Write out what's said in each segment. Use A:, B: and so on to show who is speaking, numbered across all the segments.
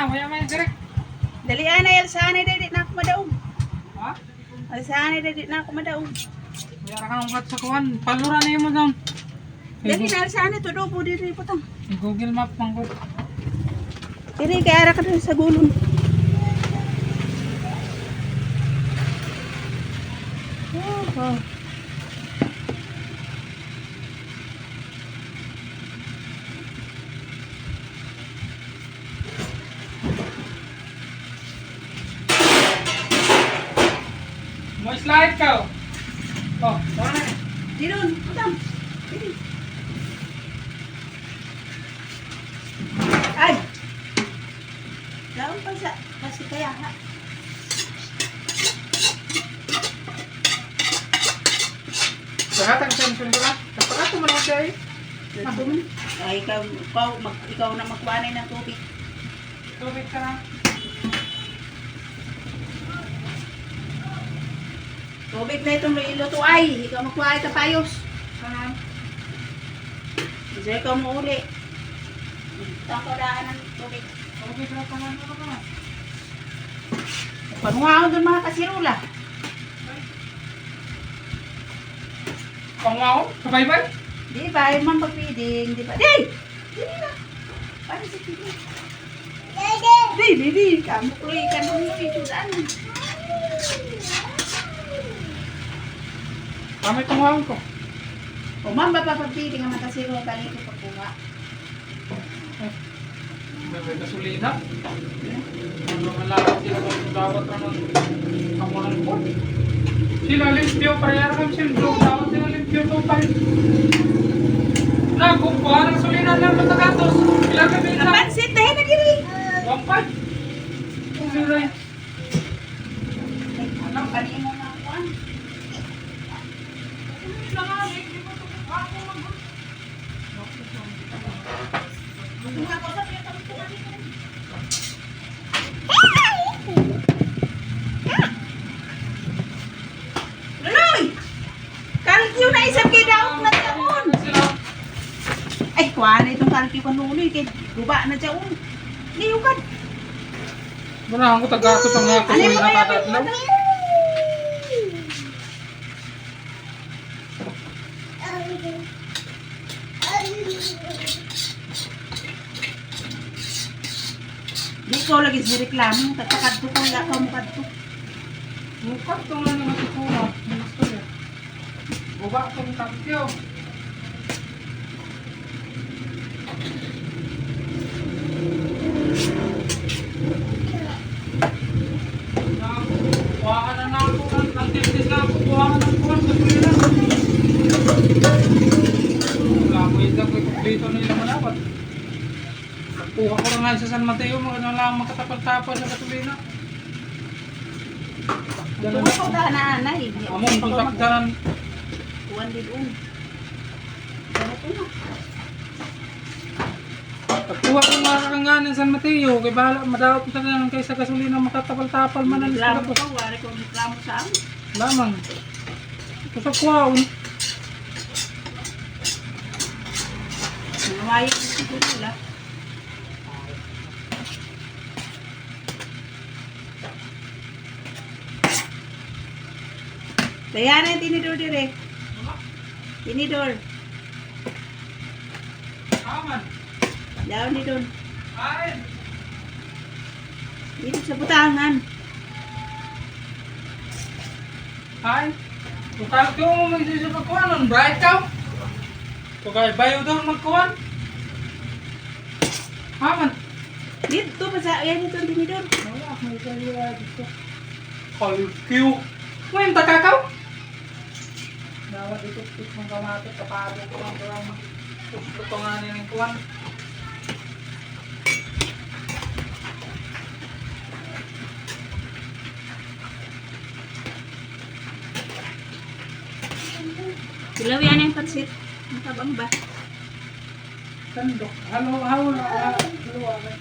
A: Maya maya direk.
B: Dali ana Elsa ana dili na ako madaog.
A: Ha?
B: Elsa ana dili na ako madaog.
A: Maya ra ka ng sa kuwan. Palura na mo down.
B: Dali na Elsa ana to po diri putang.
A: Google Map mangko.
B: Diri kay ara ka dun sa gulon. Oh.
A: Mo slide ka. Oh, wala na.
B: Diron, putang. Diri. Ay. Laon pa sa kasi kaya ha.
A: Lahat ang sensor ko na. Kapag mo lang siya eh.
B: Ay, ikaw na magkuhanay ng tubig.
A: Tubig ka na.
B: Tubig na itong iluto ay. Ikaw magkuhanay ka payos. Kasi ikaw mo uli. Ito ang kaudaan ng tubig.
A: Tubig na pa man ka na.
B: Panuha doon mga kasirula.
A: Pangwaw? Kabay-bay?
B: Di ba? Yung mga pagpiding. Di ba? Di! Di na. Paano si Tito? Di. Kamu kuloy ka nung itudaan.
A: Kamay pangwaw ko.
B: O ma'am, papapagpiding ang mga kasirula. Balik ko pagkuha.
A: May kasulina. Ano malawat sila kung dawat naman kamulang po. Sila limpyo, parehara kami sila. Dawat sila limpyo to tayo. Nagkukuha ng sulinan ng matagatos. Ilang kami na.
B: Napansit na yun na giri.
A: Wampay. Sila yun.
B: Alam, kanin mo na ako. Laloy! Kalkyo na isang kidaot na dyan. Ay, kuha na itong kalkyo ka nuloy. Guba na dyan. Liyukan.
A: Muna ako tagato sa mga kasulina katatlaw.
B: Di ko lagi sa reklamo. Tatakadto ko. Wala ka mo kadto.
A: Mukat ko na naman ito ko. Gusto niya. Buba kong takyo. Kuhaan na ako. Ang tipis na ako. Kuhaan na ako. Kasulina. Gamoy lang ko ito nila manapat. Kuha ko nga sa San Mateo, mga lang makatapal-tapal sa gasolina.
B: Tuwa ko da na anay.
A: Among kontaktaran.
B: Kuwan din Ano to na?
A: Pagkuha ko nga kakanganan San Mateo, kay bahala, madawat na lang kaysa gasolina makatapal-tapal man ang
B: Reklamo
A: isla
B: ko. Wari ko reklamo sa amin.
A: lamang. Ito sa kuwaon.
B: Nangawayo ko siguro nila. Kaya na yung tinidor dire. Tinidor.
A: Aman.
B: Daw ni doon.
A: Ay.
B: Dito sa butangan.
A: Ay. Tukal ko mo mag-isip magkuhan. Ang bright ka. Tukal bayo doon magkuhan. Aman.
B: Dito pa sa, yan ito ang tinidor.
A: Wala. May kaliwa dito. Kalkiw. Ngayon, takakaw? Dapat itutok ng kamatis, kapado ko lang drama. Gusto nga niya ng kuwan.
B: Ilaw yan yung pansit. Ang tabang ba?
A: Sandok. Halo, halo na. Halo, halo.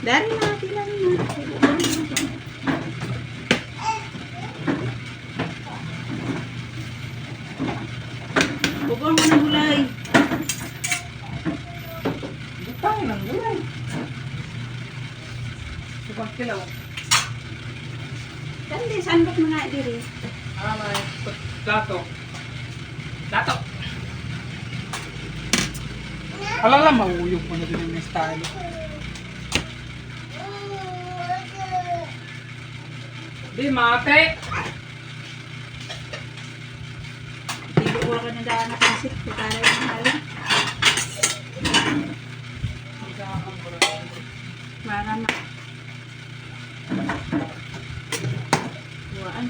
B: Dari na, tilang na. Bugong mo ng gulay.
A: Butang ng gulay. Subang kilaw.
B: Kandi, sandok mo nga diri.
A: May plato. Plato. Alala, mahuyog mo na din yung style. Di mate.
B: Tibo ko ka na daan na pansit. Kutara yung halim. Para ma. Buwaan.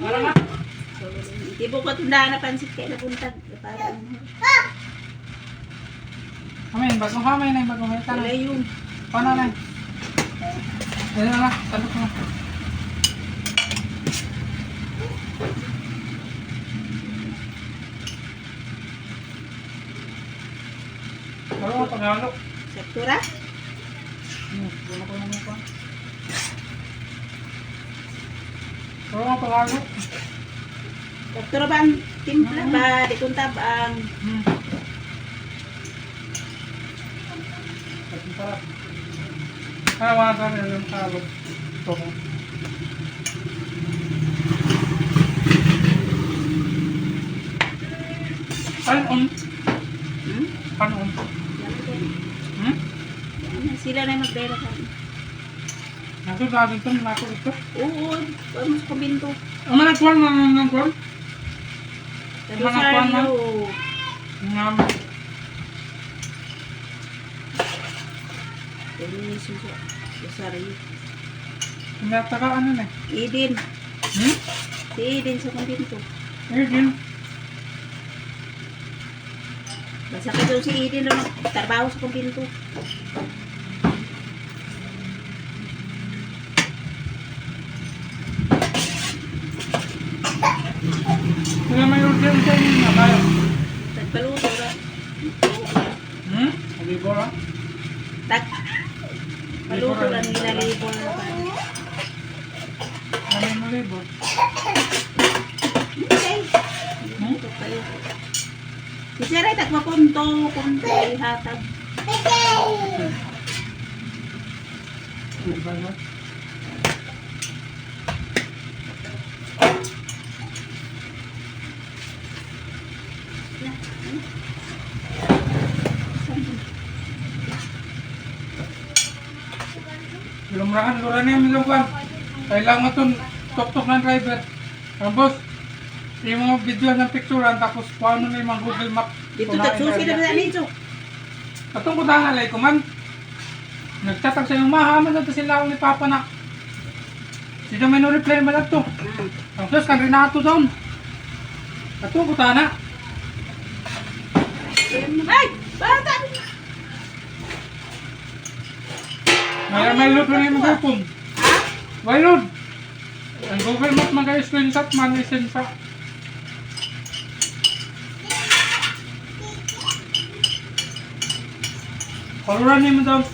A: Wala nga.
B: Tibo ko tundaan na pansit kaya nabuntag. Para ano.
A: Amin, bagong hamay na yung bagong hamay.
B: Wala yun.
A: Paano na? Ayan na lang, tandok na. Pero nga paghalo.
B: Saktura?
A: Bulo ko naman pa. Pero nga paghalo.
B: Saktura ba ang timpla ba? Di kong tabang.
A: Kaya mga sa akin yung halo. Ito ko. Kanon.
B: Hmm?
A: Kanon. Hmm?
B: Sila na yung magdera ka.
A: Naso sa atin ito, naso ito.
B: Oo, vamos sa kumbinto.
A: Ang managkuhan na nanagkuhan.
B: Sa
A: Mga kuwan man.
B: Rosario.
A: Ngam.
B: Feliz sa Rosario.
A: Kumiyata ka ano na.
B: Eden.
A: Hmm?
B: Si Eden sa kumbinto.
A: Eh, din.
B: Basta ka doon si Eden doon nagtrabaho sa kumbinto.
A: Kaya may order sa inyo na tayo.
B: Nagpaluto ra.
A: Hmm? Alibo lang.
B: Tag. Paluto lang nila libon.
A: Namin mo libo.
B: Okay. Ito kayo. Si Saray, tagmapunto. Punto. Ihatag.
A: Diba na? Lumrahan, lura niya yung lugan. Kailangan itong tok-tok ng driver. Ang boss, yung mga video ng picturean, tapos kung ano na yung mga Google Map.
B: Dito tagsusi na ba nito?
A: Katong ko dangalay ko man. Nagtatag sa yung mahaman na ito sila ni Papa na. Sino may no reply man na ito. Ang sus, kan Renato doon. Katong ko tana.
B: Ay! Bata!
A: May load na yung mga phone.
B: Ha?
A: May load. Ang Google Map mga screenshot man isin sa. Paluran niyo mo daw.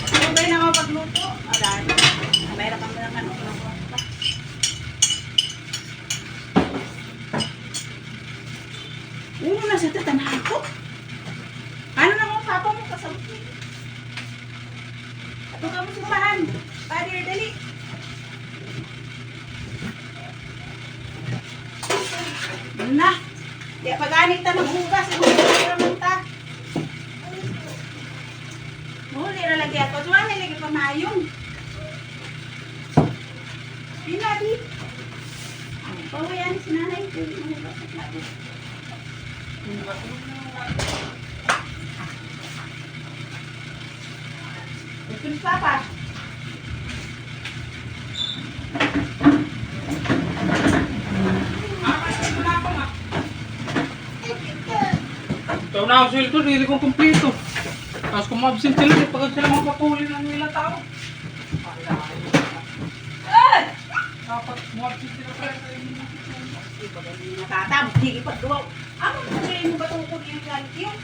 B: Ano ba yung nakapagluto? Adan. Mayroon kami ng ano. Uno na sa tatanahan ko. Ano na mga papa mo kasabi? Ato ka mo sumpahan. Father, dali. Ano na? Kaya pag-anit ta maghugas, hugas naman ta. Muli na lagi ako. Suwahe lagi pamayong. Pinabi. Pawayan si nanay. Ito ni Papa.
A: Ito na ako sila ito, hindi kong kumpleto. Tapos kung ma-absent sila, di pagod sila magpapuli ng nila tao. Dapat ma-absent sila kaya sa inyo.
B: Nakatam, hindi ipagduwaw. Ano mo sabihin mo ba tungkol yung galit yun?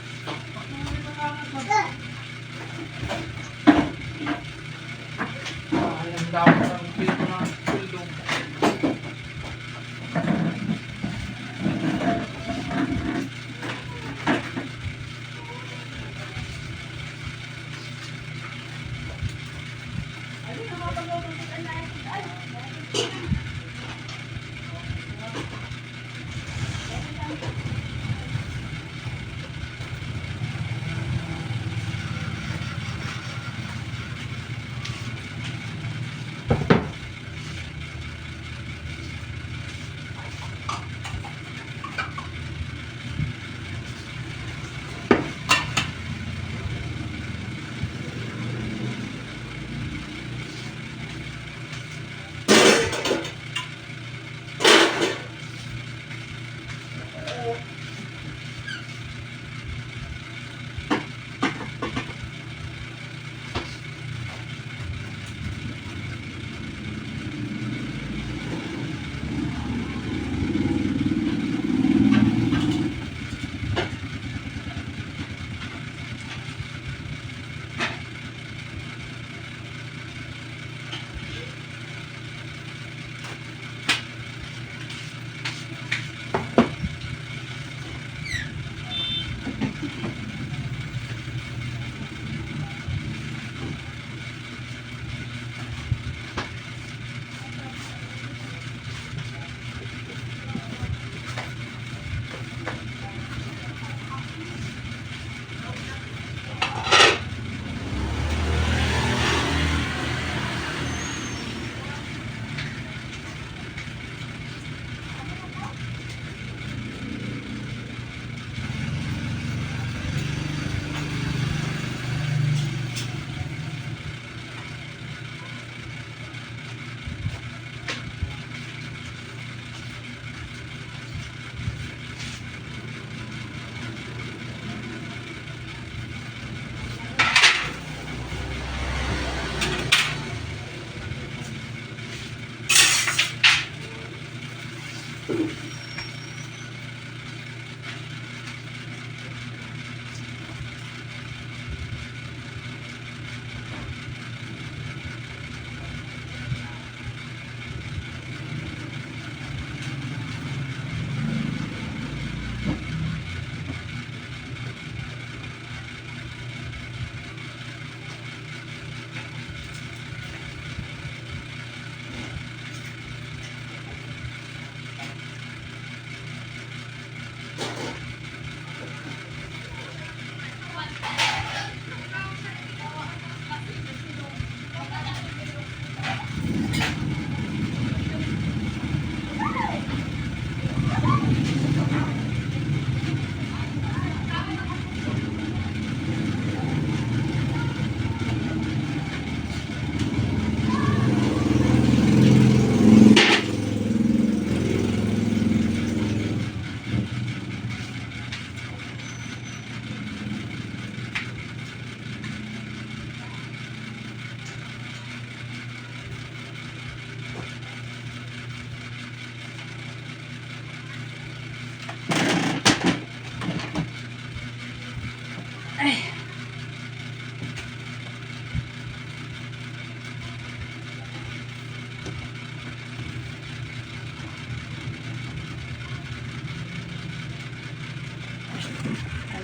A: Ayan dapat ang kumpleto na pulo.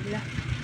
B: Ala.